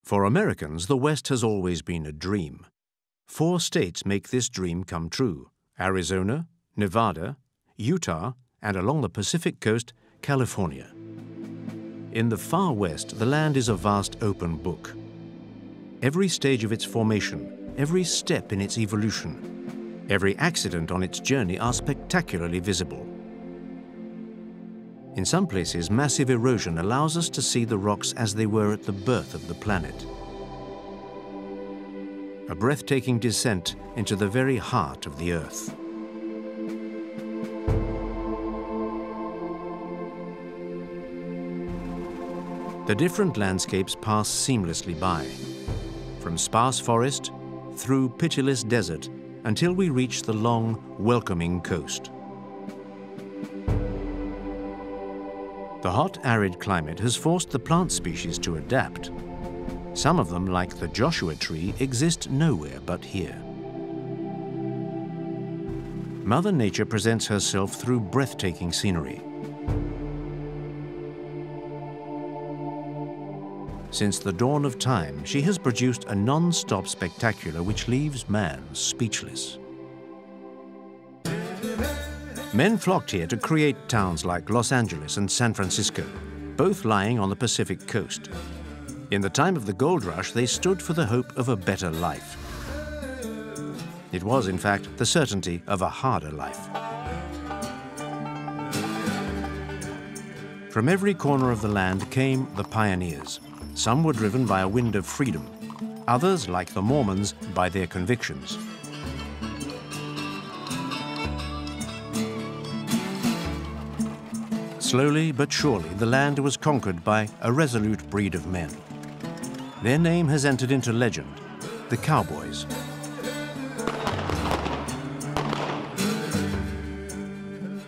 For Americans, the West has always been a dream. 4 states make this dream come true: Arizona, Nevada, Utah, and along the Pacific coast, California. In the far west, the land is a vast open book. Every stage of its formation, every step in its evolution, every accident on its journey are spectacularly visible. In some places, massive erosion allows us to see the rocks as they were at the birth of the planet. A breathtaking descent into the very heart of the Earth. The different landscapes pass seamlessly by, from sparse forest through pitiless desert until we reach the long, welcoming coast. The hot, arid climate has forced the plant species to adapt. Some of them, like the Joshua tree, exist nowhere but here. Mother Nature presents herself through breathtaking scenery. Since the dawn of time, she has produced a non-stop spectacular which leaves man speechless. Men flocked here to create towns like Los Angeles and San Francisco, both lying on the Pacific coast. In the time of the gold rush, they stood for the hope of a better life. It was, in fact, the certainty of a harder life. From every corner of the land came the pioneers. Some were driven by a wind of freedom, others, like the Mormons, by their convictions. Slowly but surely, the land was conquered by a resolute breed of men. Their name has entered into legend, the Cowboys.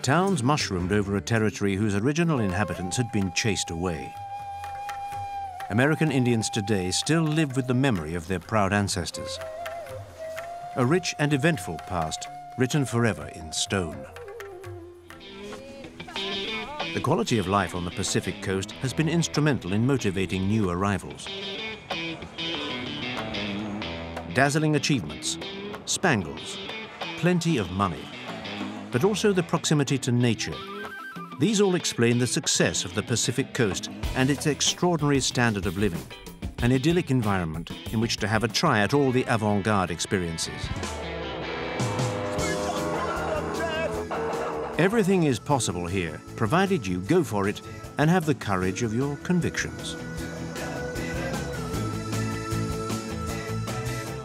Towns mushroomed over a territory whose original inhabitants had been chased away. American Indians today still live with the memory of their proud ancestors. A rich and eventful past, written forever in stone. The quality of life on the Pacific coast has been instrumental in motivating new arrivals. Dazzling achievements, spangles, plenty of money, but also the proximity to nature. These all explain the success of the Pacific coast and its extraordinary standard of living, an idyllic environment in which to have a try at all the avant-garde experiences. Everything is possible here, provided you go for it and have the courage of your convictions.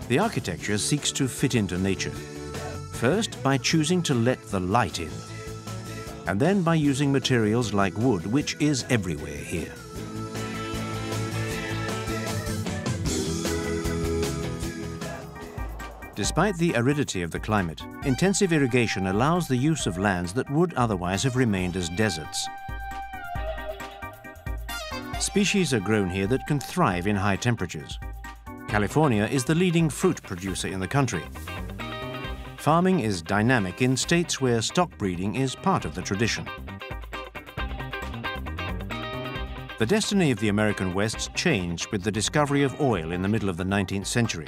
The architecture seeks to fit into nature, first by choosing to let the light in, and then by using materials like wood, which is everywhere here. Despite the aridity of the climate, intensive irrigation allows the use of lands that would otherwise have remained as deserts. Species are grown here that can thrive in high temperatures. California is the leading fruit producer in the country. Farming is dynamic in states where stock breeding is part of the tradition. The destiny of the American West changed with the discovery of oil in the middle of the 19th century.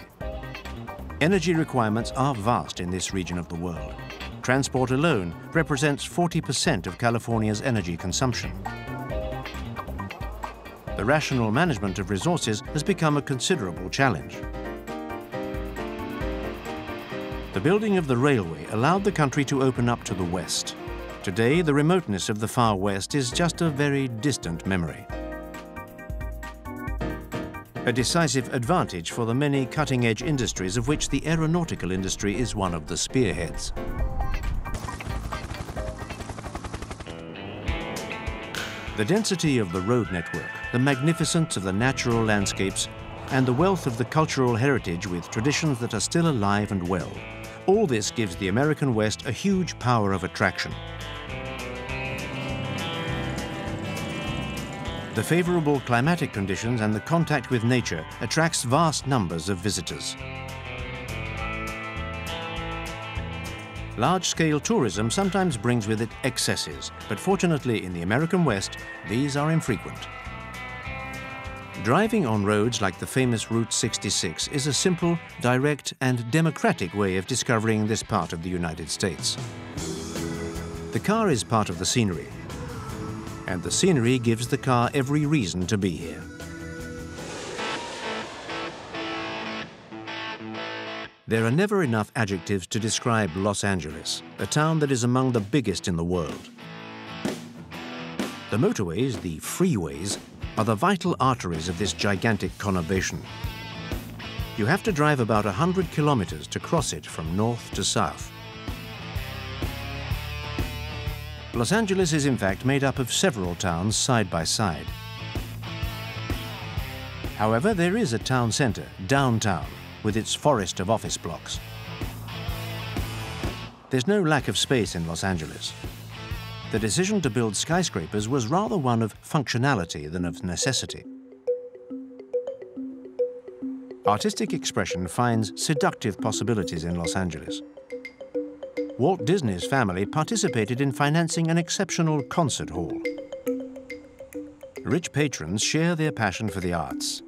Energy requirements are vast in this region of the world. Transport alone represents 40% of California's energy consumption. The rational management of resources has become a considerable challenge. The building of the railway allowed the country to open up to the west. Today, the remoteness of the far west is just a very distant memory. A decisive advantage for the many cutting-edge industries of which the aeronautical industry is one of the spearheads. The density of the road network, the magnificence of the natural landscapes, and the wealth of the cultural heritage with traditions that are still alive and well. All this gives the American West a huge power of attraction. The favorable climatic conditions and the contact with nature attracts vast numbers of visitors. Large-scale tourism sometimes brings with it excesses, but fortunately in the American West, these are infrequent. Driving on roads like the famous Route 66 is a simple, direct, and democratic way of discovering this part of the United States. The car is part of the scenery, and the scenery gives the car every reason to be here. There are never enough adjectives to describe Los Angeles, a town that is among the biggest in the world. The motorways, the freeways, are the vital arteries of this gigantic conurbation. You have to drive about 100 kilometers to cross it from north to south. Los Angeles is in fact made up of several towns side by side. However, there is a town center, downtown, with its forest of office blocks. There's no lack of space in Los Angeles. The decision to build skyscrapers was rather one of functionality than of necessity. Artistic expression finds seductive possibilities in Los Angeles. Walt Disney's family participated in financing an exceptional concert hall. Rich patrons share their passion for the arts.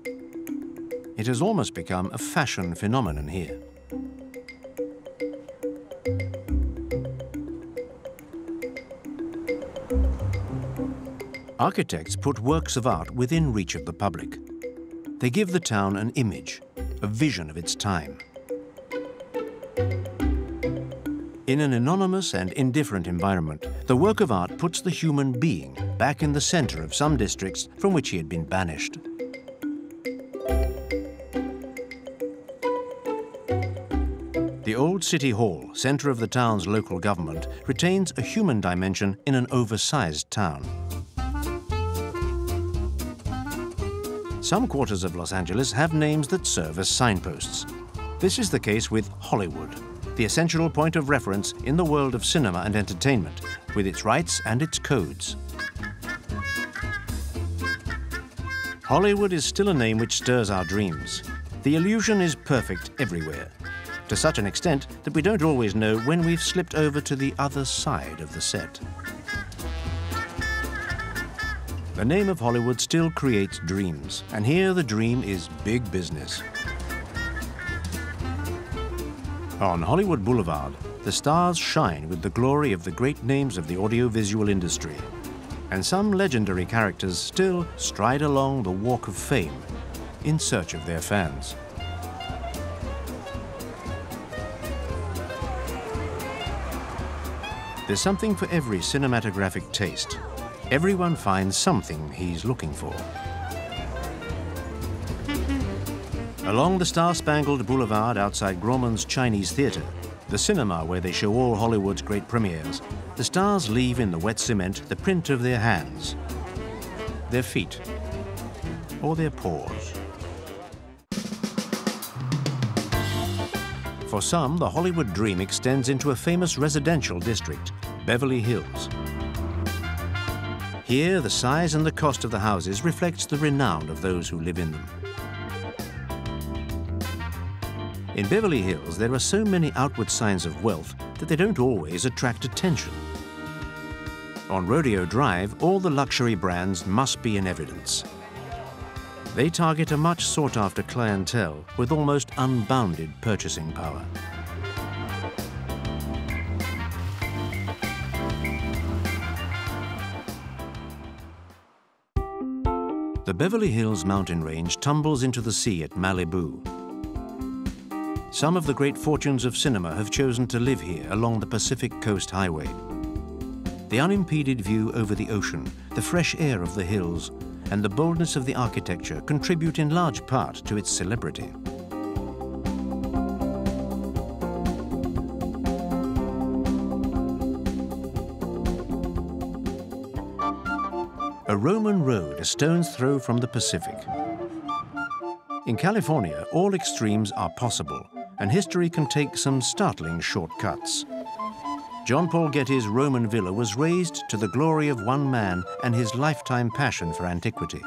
It has almost become a fashion phenomenon here. Architects put works of art within reach of the public. They give the town an image, a vision of its time. In an anonymous and indifferent environment, the work of art puts the human being back in the center of some districts from which he had been banished. The old City Hall, center of the town's local government, retains a human dimension in an oversized town. Some quarters of Los Angeles have names that serve as signposts. This is the case with Hollywood, the essential point of reference in the world of cinema and entertainment, with its rights and its codes. Hollywood is still a name which stirs our dreams. The illusion is perfect everywhere, to such an extent that we don't always know when we've slipped over to the other side of the set. The name of Hollywood still creates dreams, and here the dream is big business. On Hollywood Boulevard, the stars shine with the glory of the great names of the audiovisual industry, and some legendary characters still stride along the Walk of Fame in search of their fans. There's something for every cinematographic taste. Everyone finds something he's looking for. Along the star-spangled boulevard outside Grauman's Chinese Theatre, the cinema where they show all Hollywood's great premieres, the stars leave in the wet cement the print of their hands, their feet, or their paws. For some, the Hollywood dream extends into a famous residential district, Beverly Hills. Here, the size and the cost of the houses reflects the renown of those who live in them. In Beverly Hills, there are so many outward signs of wealth that they don't always attract attention. On Rodeo Drive, all the luxury brands must be in evidence. They target a much sought-after clientele with almost unbounded purchasing power. The Beverly Hills mountain range tumbles into the sea at Malibu. Some of the great fortunes of cinema have chosen to live here along the Pacific Coast Highway. The unimpeded view over the ocean, the fresh air of the hills, and the boldness of the architecture contribute in large part to its celebrity. A Roman road a stone's throw from the Pacific. In California, all extremes are possible, and history can take some startling shortcuts. John Paul Getty's Roman villa was raised to the glory of one man and his lifetime passion for antiquity.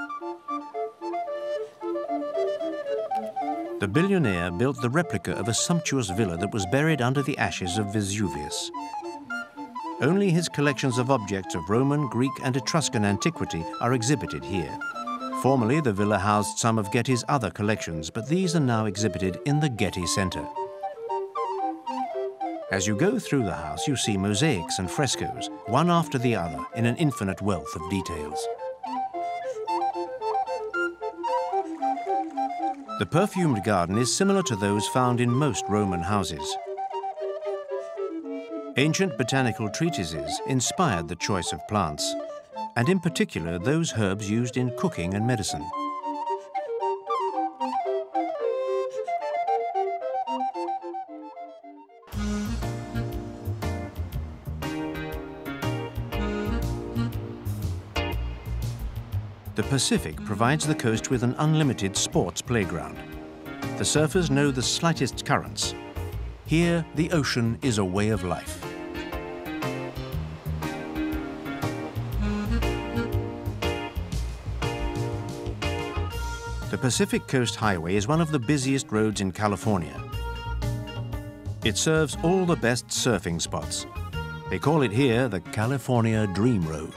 The billionaire built the replica of a sumptuous villa that was buried under the ashes of Vesuvius. Only his collections of objects of Roman, Greek, and Etruscan antiquity are exhibited here. Formerly, the villa housed some of Getty's other collections, but these are now exhibited in the Getty Center. As you go through the house, you see mosaics and frescoes, one after the other, in an infinite wealth of details. The perfumed garden is similar to those found in most Roman houses. Ancient botanical treatises inspired the choice of plants, and in particular those herbs used in cooking and medicine. The Pacific provides the coast with an unlimited sports playground. The surfers know the slightest currents. Here, the ocean is a way of life. The Pacific Coast Highway is one of the busiest roads in California. It serves all the best surfing spots. They call it here the California Dream Road.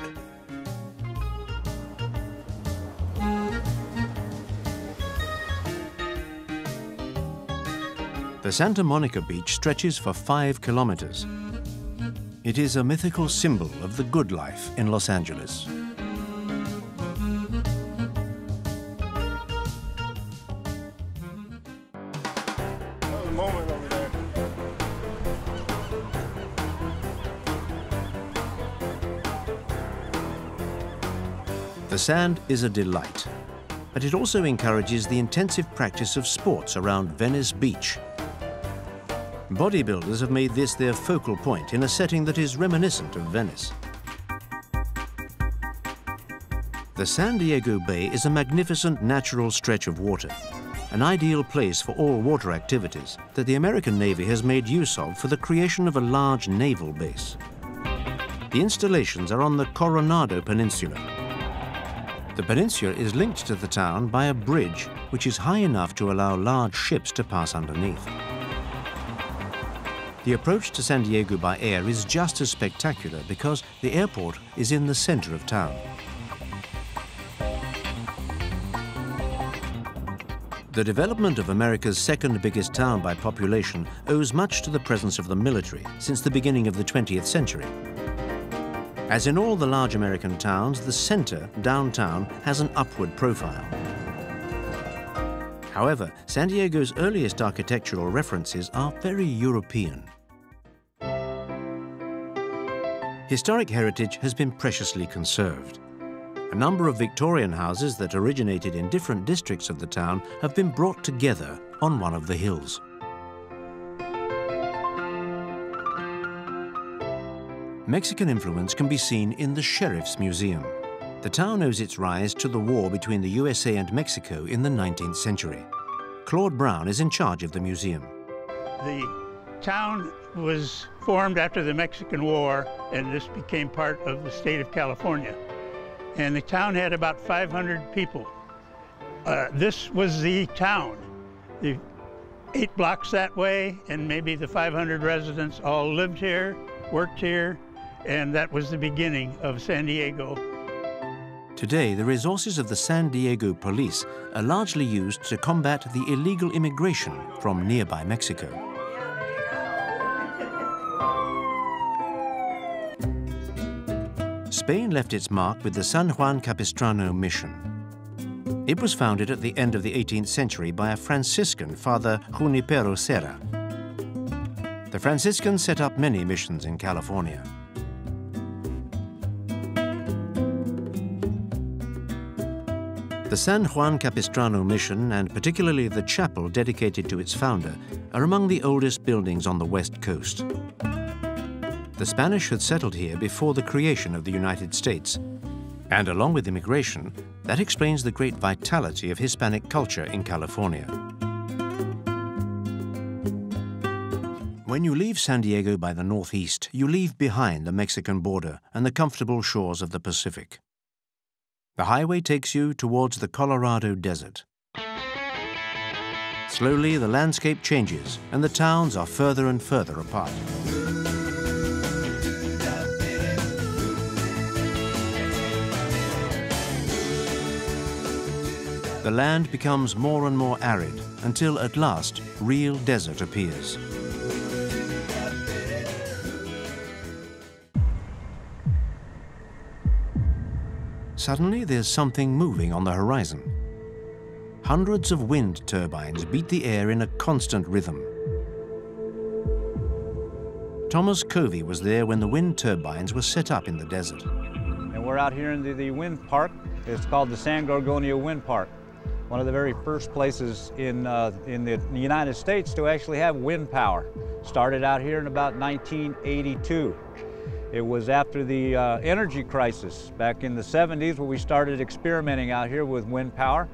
The Santa Monica Beach stretches for 5 kilometers. It is a mythical symbol of the good life in Los Angeles. The sand is a delight, but it also encourages the intensive practice of sports around Venice Beach. Bodybuilders have made this their focal point in a setting that is reminiscent of Venice. The San Diego Bay is a magnificent natural stretch of water, an ideal place for all water activities that the American Navy has made use of for the creation of a large naval base. The installations are on the Coronado Peninsula. The peninsula is linked to the town by a bridge which is high enough to allow large ships to pass underneath. The approach to San Diego by air is just as spectacular because the airport is in the center of town. The development of America's second biggest town by population owes much to the presence of the military since the beginning of the 20th century. As in all the large American towns, the center, downtown, has an upward profile. However, San Diego's earliest architectural references are very European. Historic heritage has been preciously conserved. A number of Victorian houses that originated in different districts of the town have been brought together on one of the hills. Mexican influence can be seen in the Sheriff's Museum. The town owes its rise to the war between the USA and Mexico in the 19th century. Claude Brown is in charge of the museum. The town was formed after the Mexican War, and this became part of the state of California. And the town had about 500 people. This was the town. The 8 blocks that way, and maybe the 500 residents all lived here, worked here, and that was the beginning of San Diego. Today, the resources of the San Diego police are largely used to combat the illegal immigration from nearby Mexico. Spain left its mark with the San Juan Capistrano mission. It was founded at the end of the 18th century by a Franciscan, Father Junipero Serra. The Franciscans set up many missions in California. The San Juan Capistrano mission, and particularly the chapel dedicated to its founder, are among the oldest buildings on the West Coast. The Spanish had settled here before the creation of the United States, and along with immigration, that explains the great vitality of Hispanic culture in California. When you leave San Diego by the northeast, you leave behind the Mexican border and the comfortable shores of the Pacific. The highway takes you towards the Colorado Desert. Slowly, the landscape changes, and the towns are further and further apart. The land becomes more and more arid until at last real desert appears. Suddenly there's something moving on the horizon. Hundreds of wind turbines beat the air in a constant rhythm. Thomas Covey was there when the wind turbines were set up in the desert. And we're out here in the wind park. It's called the San Gargonia Wind Park. One of the very first places in the United States to actually have wind power. Started out here in about 1982. It was after the energy crisis back in the 70s where we started experimenting out here with wind power.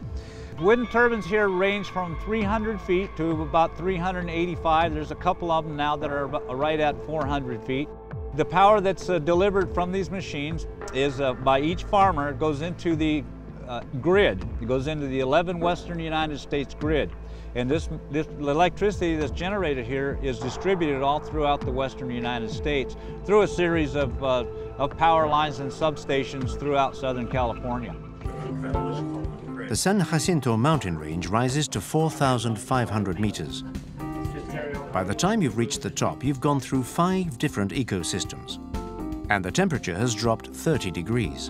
Wind turbines here range from 300 feet to about 385. There's a couple of them now that are right at 400 feet. The power that's delivered from these machines is by each farmer. It goes into the grid. It goes into the 11 western United States grid. And this electricity that's generated here is distributed all throughout the western United States through a series of power lines and substations throughout Southern California. The San Jacinto mountain range rises to 4,500 meters. By the time you've reached the top, you've gone through 5 different ecosystems, and the temperature has dropped 30 degrees.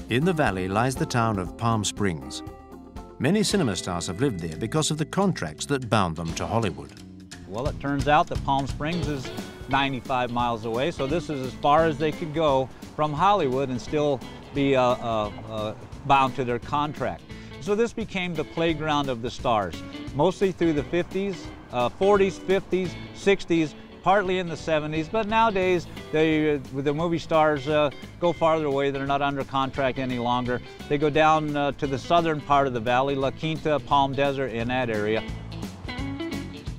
In the valley lies the town of Palm Springs. Many cinema stars have lived there because of the contracts that bound them to Hollywood. Well, it turns out that Palm Springs is 95 miles away, so this is as far as they could go from Hollywood and still be bound to their contract. So this became the playground of the stars, mostly through the 50s, 40s, 50s, 60s, partly in the 70s, but nowadays the movie stars go farther away. They're not under contract any longer. They go down to the southern part of the valley, La Quinta, Palm Desert, in that area.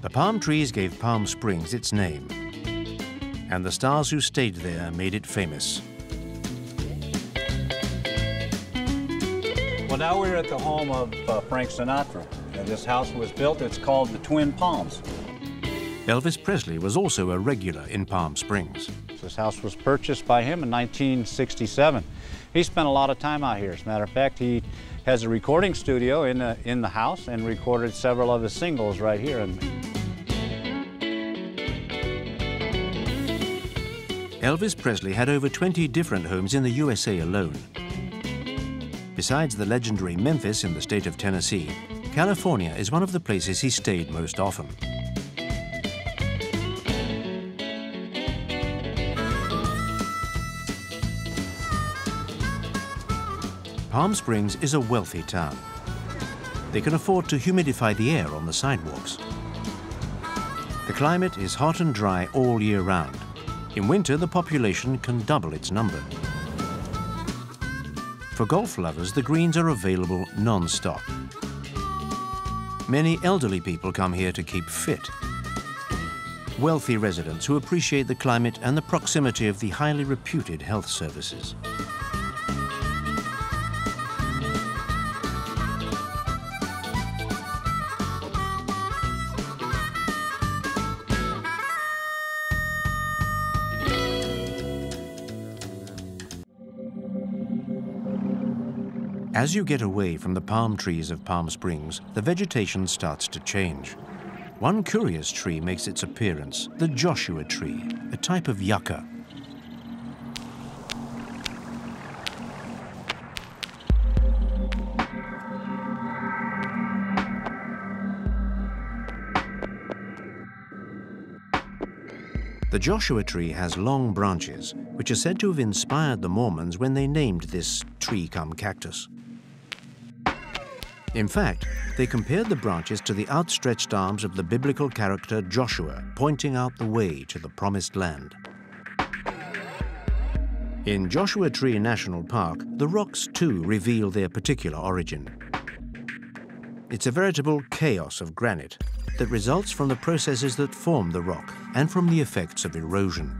The palm trees gave Palm Springs its name, and the stars who stayed there made it famous. Well, now we're at the home of Frank Sinatra, and this house was built. It's called the Twin Palms. Elvis Presley was also a regular in Palm Springs. This house was purchased by him in 1967. He spent a lot of time out here. As a matter of fact, he has a recording studio in the house and recorded several of his singles right here. Elvis Presley had over 20 different homes in the USA alone. Besides the legendary Memphis in the state of Tennessee, California is one of the places he stayed most often. Palm Springs is a wealthy town. They can afford to humidify the air on the sidewalks. The climate is hot and dry all year round. In winter, the population can double its number. For golf lovers, the greens are available non-stop. Many elderly people come here to keep fit. Wealthy residents who appreciate the climate and the proximity of the highly reputed health services. As you get away from the palm trees of Palm Springs, the vegetation starts to change. One curious tree makes its appearance, the Joshua tree, a type of yucca. The Joshua tree has long branches, which are said to have inspired the Mormons when they named this tree-cum-cactus. In fact, they compared the branches to the outstretched arms of the biblical character Joshua, pointing out the way to the Promised Land. In Joshua Tree National Park, the rocks too reveal their particular origin. It's a veritable chaos of granite that results from the processes that form the rock and from the effects of erosion.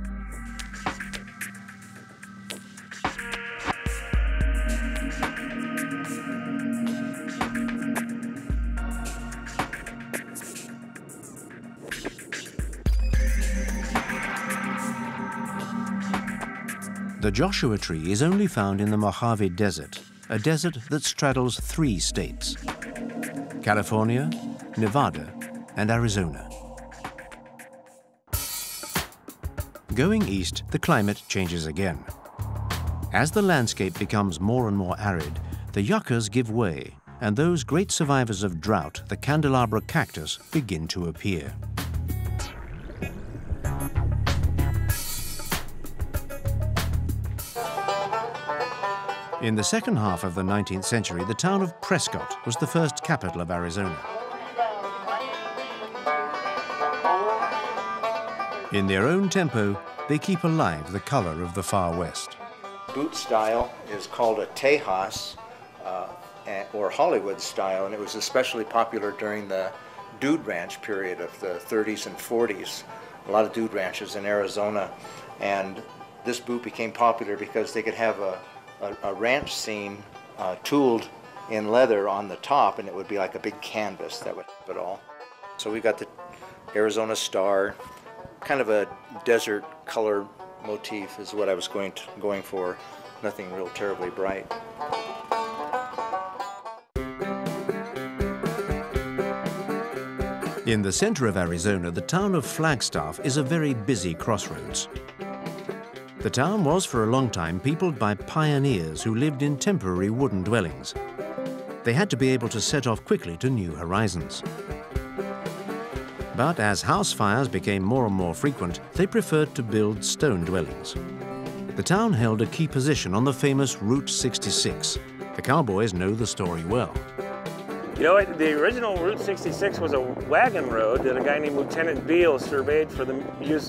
The Joshua tree is only found in the Mojave Desert, a desert that straddles 3 states: California, Nevada, and Arizona. Going east, the climate changes again. As the landscape becomes more and more arid, the yuccas give way, and those great survivors of drought, the Candelabra cactus, begin to appear. In the second half of the 19th century, the town of Prescott was the first capital of Arizona. In their own tempo, they keep alive the color of the far west. Boot style is called a Tejas, or Hollywood style, and it was especially popular during the dude ranch period of the 30s and 40s. A lot of dude ranches in Arizona, and this boot became popular because they could have a ranch scene tooled in leather on the top, and it would be like a big canvas that would have it all. So we got the Arizona Star, kind of a desert color motif is what I was going for. Nothing real terribly bright. In the center of Arizona, the town of Flagstaff is a very busy crossroads. The town was for a long time peopled by pioneers who lived in temporary wooden dwellings. They had to be able to set off quickly to new horizons. But as house fires became more and more frequent, they preferred to build stone dwellings. The town held a key position on the famous Route 66. The cowboys know the story well. You know, the original Route 66 was a wagon road that a guy named Lieutenant Beale surveyed for the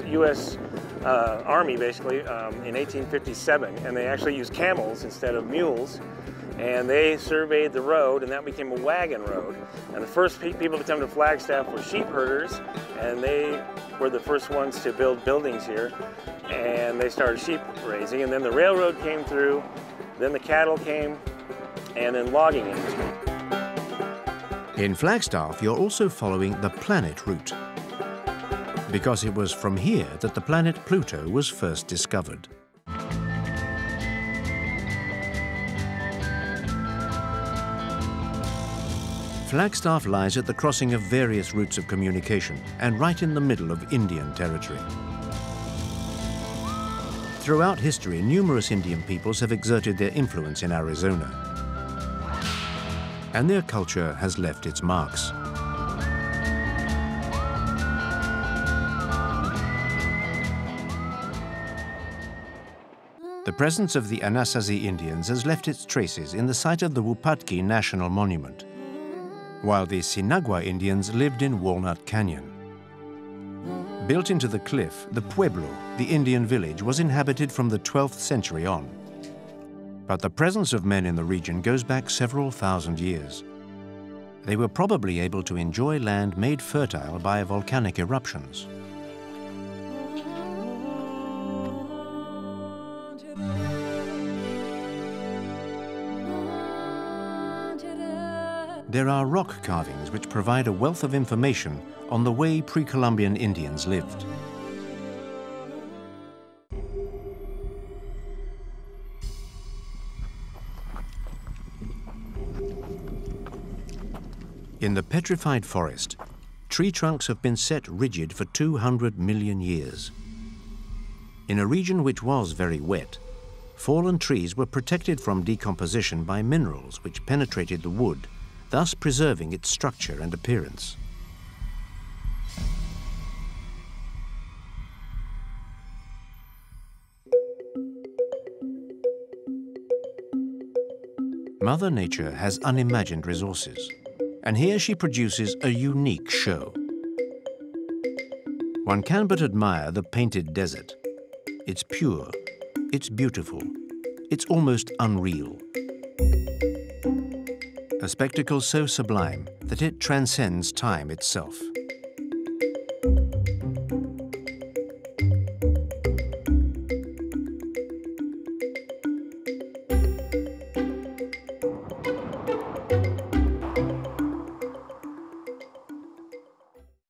U.S. Army, basically, in 1857. And they actually used camels instead of mules. And they surveyed the road, and that became a wagon road. And the first people to come to Flagstaff were sheep herders, and they were the first ones to build buildings here. And they started sheep raising, and then the railroad came through, then the cattle came, and then logging industry. In Flagstaff, you're also following the planet route, because it was from here that the planet Pluto was first discovered. Flagstaff lies at the crossing of various routes of communication and right in the middle of Indian territory. Throughout history, numerous Indian peoples have exerted their influence in Arizona, and their culture has left its marks. The presence of the Anasazi Indians has left its traces in the site of the Wupatki National Monument, while the Sinagua Indians lived in Walnut Canyon. Built into the cliff, the Pueblo, the Indian village, was inhabited from the 12th century on. But the presence of men in the region goes back several thousand years. They were probably able to enjoy land made fertile by volcanic eruptions. There are rock carvings which provide a wealth of information on the way pre-Columbian Indians lived. In the Petrified Forest, tree trunks have been set rigid for 200 million years. In a region which was very wet, fallen trees were protected from decomposition by minerals which penetrated the wood, thus preserving its structure and appearance. Mother Nature has unimagined resources, and here she produces a unique show. One can but admire the painted desert. It's pure, it's beautiful, it's almost unreal. A spectacle so sublime that it transcends time itself.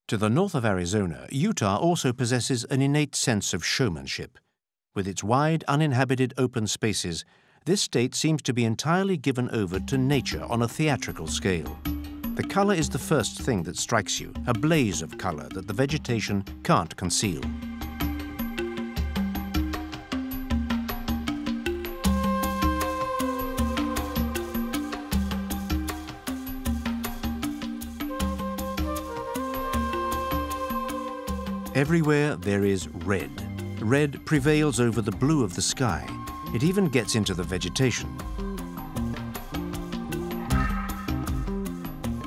To the north of Arizona, Utah also possesses an innate sense of showmanship. With its wide, uninhabited open spaces, this state seems to be entirely given over to nature on a theatrical scale. The color is the first thing that strikes you, a blaze of color that the vegetation can't conceal. Everywhere there is red. Red prevails over the blue of the sky. It even gets into the vegetation.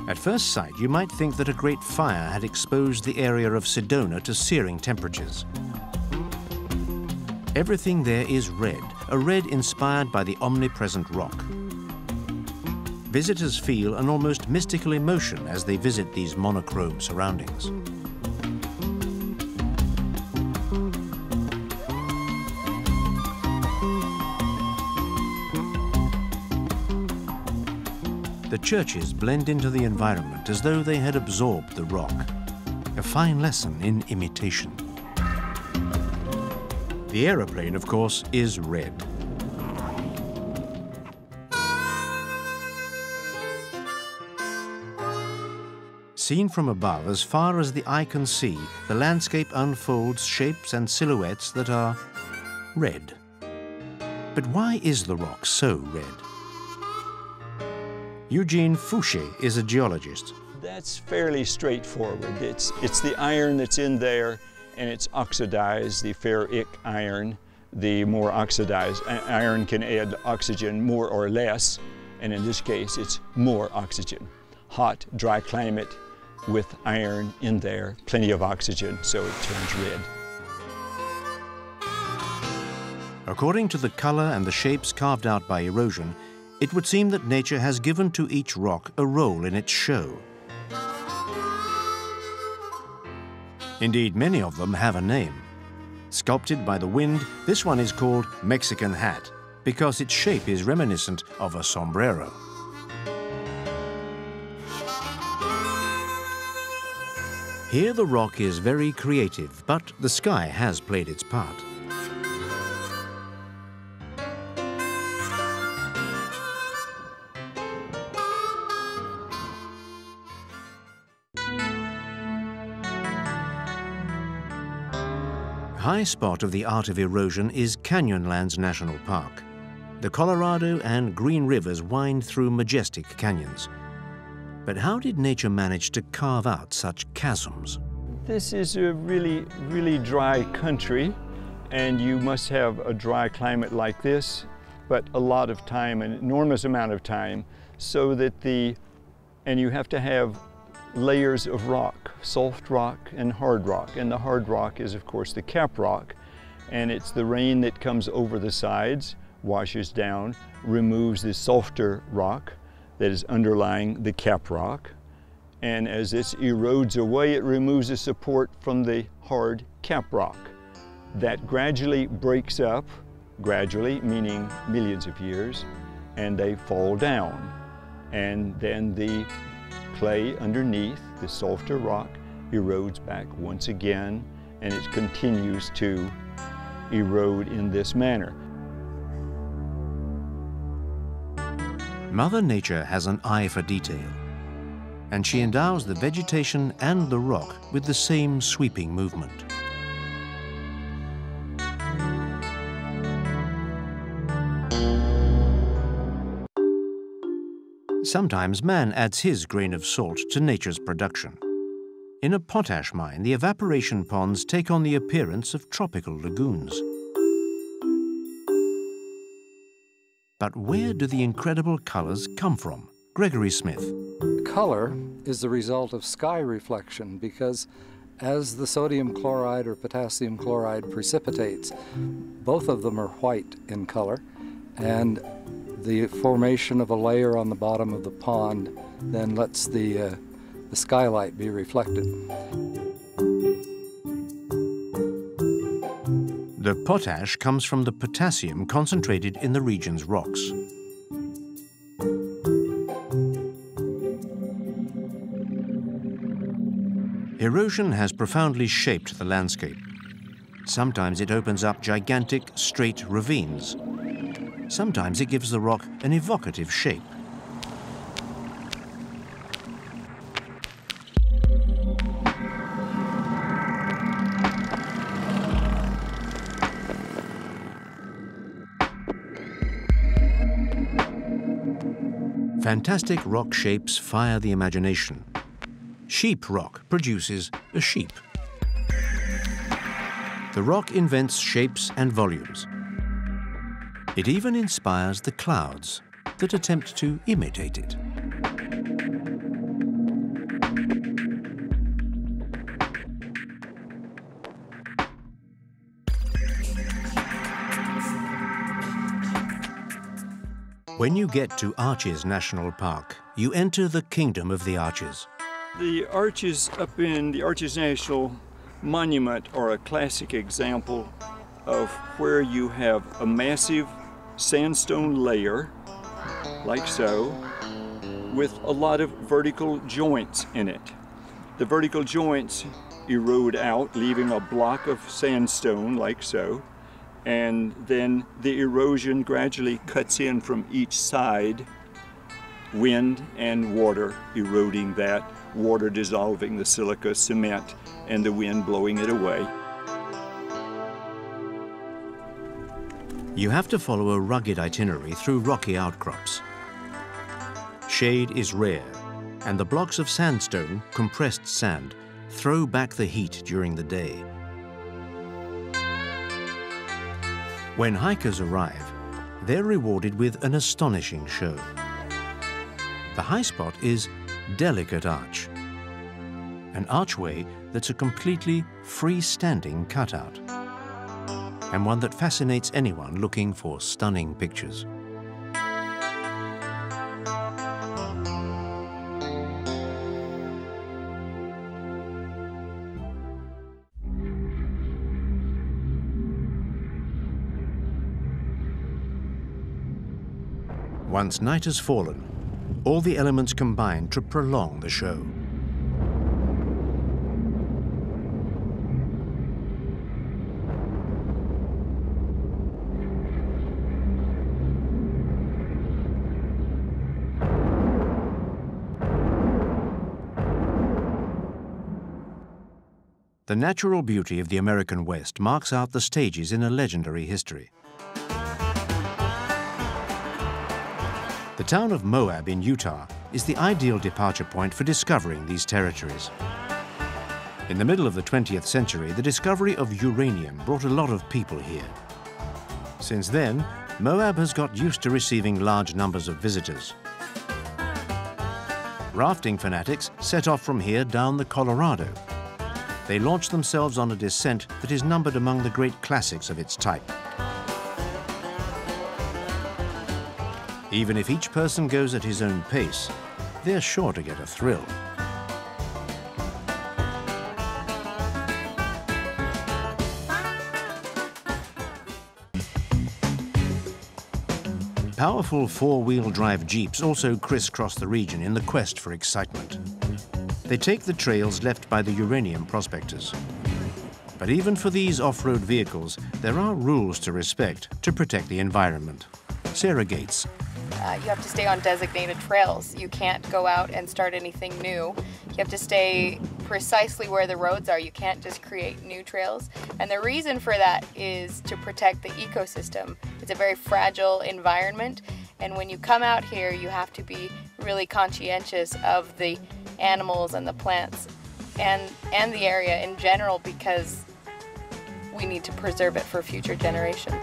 At first sight, you might think that a great fire had exposed the area of Sedona to searing temperatures. Everything there is red, a red inspired by the omnipresent rock. Visitors feel an almost mystical emotion as they visit these monochrome surroundings. The churches blend into the environment as though they had absorbed the rock. A fine lesson in imitation. The aeroplane, of course, is red. Seen from above, as far as the eye can see, the landscape unfolds shapes and silhouettes that are red. But why is the rock so red? Eugene Fouché is a geologist. That's fairly straightforward. It's the iron that's in there, and it's oxidized, the ferric iron. The more oxidized iron can add oxygen more or less, and in this case, it's more oxygen. Hot, dry climate with iron in there, plenty of oxygen, so it turns red. According to the color and the shapes carved out by erosion, it would seem that nature has given to each rock a role in its show. Indeed, many of them have a name. Sculpted by the wind, this one is called Mexican Hat, because its shape is reminiscent of a sombrero. Here the rock is very creative, but the sky has played its part. High spot of the art of erosion is Canyonlands National Park. The Colorado and Green Rivers wind through majestic canyons. But how did nature manage to carve out such chasms? This is a really dry country, and you must have a dry climate like this, but a lot of time, an enormous amount of time, so that and you have to have layers of rock, soft rock and hard rock. And the hard rock is, of course, the cap rock. And it's the rain that comes over the sides, washes down, removes the softer rock that is underlying the cap rock. And as this erodes away, it removes the support from the hard cap rock. That gradually breaks up, gradually, meaning millions of years, and they fall down. And then the clay underneath, the softer rock, erodes back once again, and it continues to erode in this manner. Mother Nature has an eye for detail, and she endows the vegetation and the rock with the same sweeping movement. Sometimes man adds his grain of salt to nature's production. In a potash mine, the evaporation ponds take on the appearance of tropical lagoons. But where do the incredible colors come from? Gregory Smith. Color is the result of sky reflection, because as the sodium chloride or potassium chloride precipitates, both of them are white in color, and the formation of a layer on the bottom of the pond then lets the skylight be reflected. The potash comes from the potassium concentrated in the region's rocks. Erosion has profoundly shaped the landscape. Sometimes it opens up gigantic, straight ravines. Sometimes it gives the rock an evocative shape. Fantastic rock shapes fire the imagination. Sheep rock produces a sheep. The rock invents shapes and volumes. It even inspires the clouds that attempt to imitate it. When you get to Arches National Park, you enter the kingdom of the arches. The arches up in the Arches National Monument are a classic example of where you have a massive sandstone layer, like so, with a lot of vertical joints in it. The vertical joints erode out, leaving a block of sandstone, like so, and then the erosion gradually cuts in from each side, wind and water eroding that, water dissolving the silica cement, and the wind blowing it away. You have to follow a rugged itinerary through rocky outcrops. Shade is rare, and the blocks of sandstone, compressed sand, throw back the heat during the day. When hikers arrive, they're rewarded with an astonishing show. The high spot is Delicate Arch, an archway that's a completely freestanding cutout, and one that fascinates anyone looking for stunning pictures. Once night has fallen, all the elements combine to prolong the show. The natural beauty of the American West marks out the stages in a legendary history. The town of Moab in Utah is the ideal departure point for discovering these territories. In the middle of the 20th century, the discovery of uranium brought a lot of people here. Since then, Moab has got used to receiving large numbers of visitors. Rafting fanatics set off from here down the Colorado. They launched themselves on a descent that is numbered among the great classics of its type. Even if each person goes at his own pace, they're sure to get a thrill. Powerful four-wheel drive jeeps also crisscross the region in the quest for excitement. They take the trails left by the uranium prospectors. But even for these off-road vehicles, there are rules to respect to protect the environment. Sarah Gates. You have to stay on designated trails. You can't go out and start anything new. You have to stay precisely where the roads are. You can't just create new trails. And the reason for that is to protect the ecosystem. It's a very fragile environment. And when you come out here, you have to be really conscientious of the animals and the plants and the area in general, because we need to preserve it for future generations.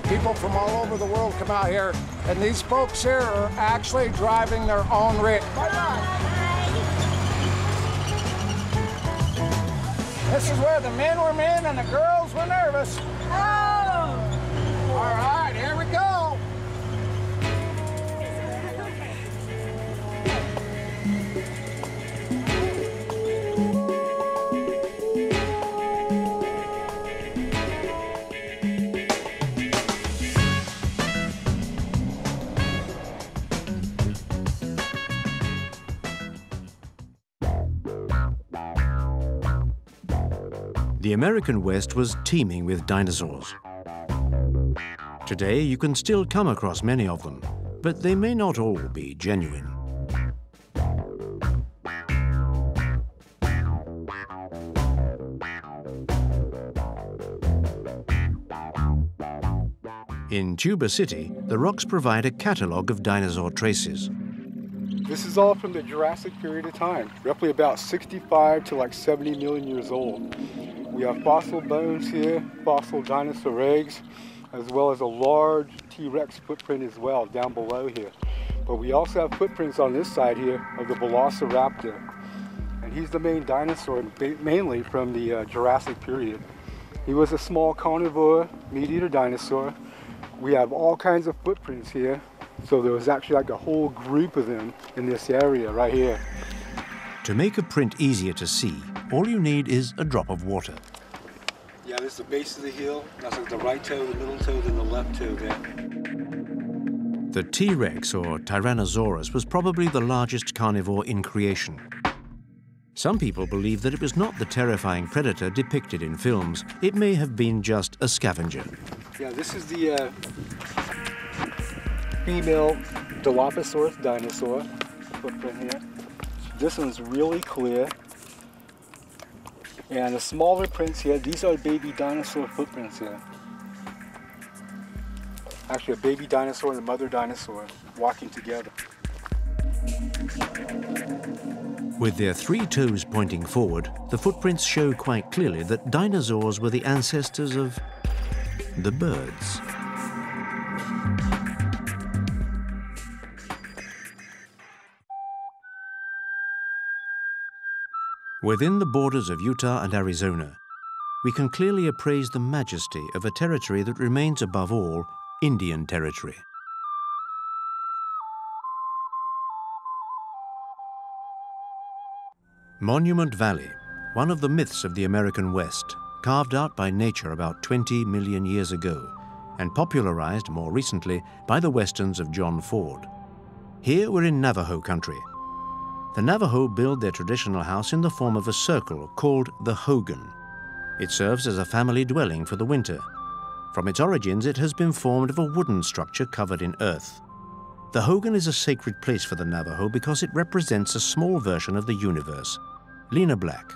People from all over the world come out here, and these folks here are actually driving their own rig. This is where the men were men and the girls were nervous. Oh! All right, here we go. The The American West was teeming with dinosaurs. Today, you can still come across many of them, but they may not all be genuine. In Tuba City, the rocks provide a catalogue of dinosaur traces. This is all from the Jurassic period of time, roughly about 65 to like 70 million years old. We have fossil bones here, fossil dinosaur eggs, as well as a large T-Rex footprint as well down below here. But we also have footprints on this side here of the Velociraptor. And he's the main dinosaur, mainly from the Jurassic period. He was a small carnivore, meat-eater dinosaur. We have all kinds of footprints here. So there was actually like a whole group of them in this area right here. To make a print easier to see, all you need is a drop of water. Yeah, this is the base of the heel. That's like the right toe, the middle toe, then the left toe there. The T-Rex, or Tyrannosaurus, was probably the largest carnivore in creation. Some people believe that it was not the terrifying predator depicted in films. It may have been just a scavenger. Yeah, this is the female Dilophosaurus dinosaur footprint here. This one's really clear. And the smaller prints here, these are baby dinosaur footprints here. Actually, a baby dinosaur and a mother dinosaur walking together. With their 3 toes pointing forward, the footprints show quite clearly that dinosaurs were the ancestors of the birds. Within the borders of Utah and Arizona, we can clearly appraise the majesty of a territory that remains above all Indian territory. Monument Valley, one of the myths of the American West, carved out by nature about 20 million years ago and popularized more recently by the westerns of John Ford. Here we're in Navajo country. The Navajo build their traditional house in the form of a circle called the hogan. It serves as a family dwelling for the winter. From its origins, it has been formed of a wooden structure covered in earth. The hogan is a sacred place for the Navajo because it represents a small version of the universe. Lena Black.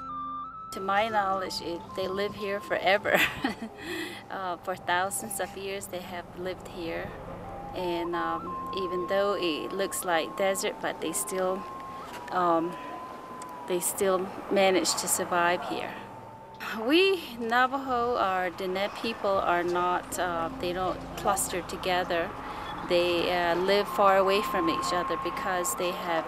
To my knowledge, they live here forever. For thousands of years they have lived here. And even though it looks like desert, but they still manage to survive here. We Navajo, our Diné people, are not, they don't cluster together. They live far away from each other because they have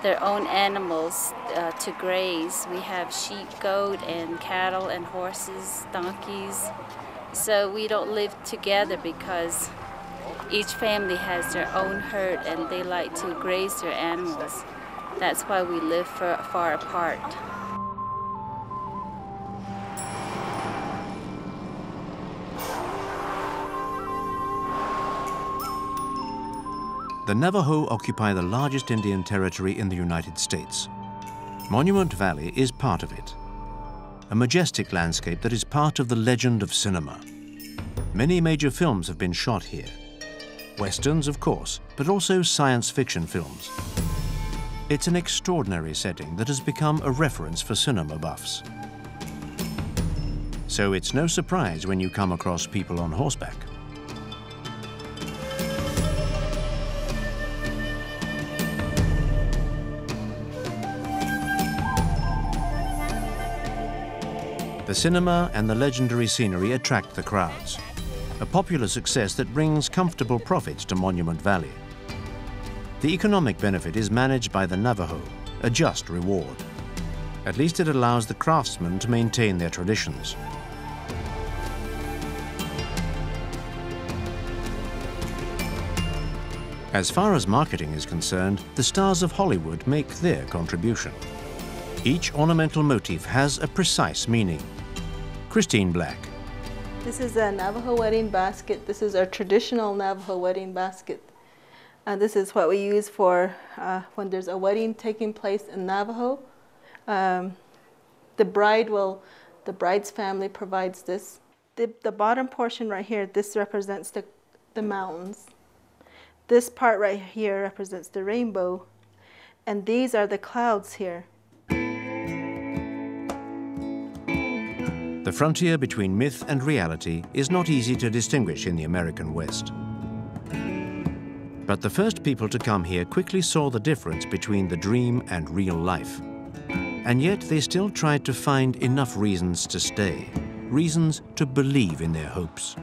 their own animals to graze. We have sheep, goat, and cattle, and horses, donkeys. So we don't live together because each family has their own herd and they like to graze their animals. That's why we live far apart. The Navajo occupy the largest Indian territory in the United States. Monument Valley is part of it, a majestic landscape that is part of the legend of cinema. Many major films have been shot here. Westerns, of course, but also science fiction films. It's an extraordinary setting that has become a reference for cinema buffs. So it's no surprise when you come across people on horseback. The cinema and the legendary scenery attract the crowds, a popular success that brings comfortable profits to Monument Valley. The economic benefit is managed by the Navajo, a just reward. At least it allows the craftsmen to maintain their traditions. As far as marketing is concerned, the stars of Hollywood make their contribution. Each ornamental motif has a precise meaning. Christine Black. This is a Navajo wedding basket. This is our traditional Navajo wedding basket. This is what we use for when there's a wedding taking place in Navajo. The bride will The bride's family provides this. The bottom portion right here, this represents the mountains. This part right here represents the rainbow. And these are the clouds here. The frontier between myth and reality is not easy to distinguish in the American West. But the first people to come here quickly saw the difference between the dream and real life. And yet they still tried to find enough reasons to stay, reasons to believe in their hopes.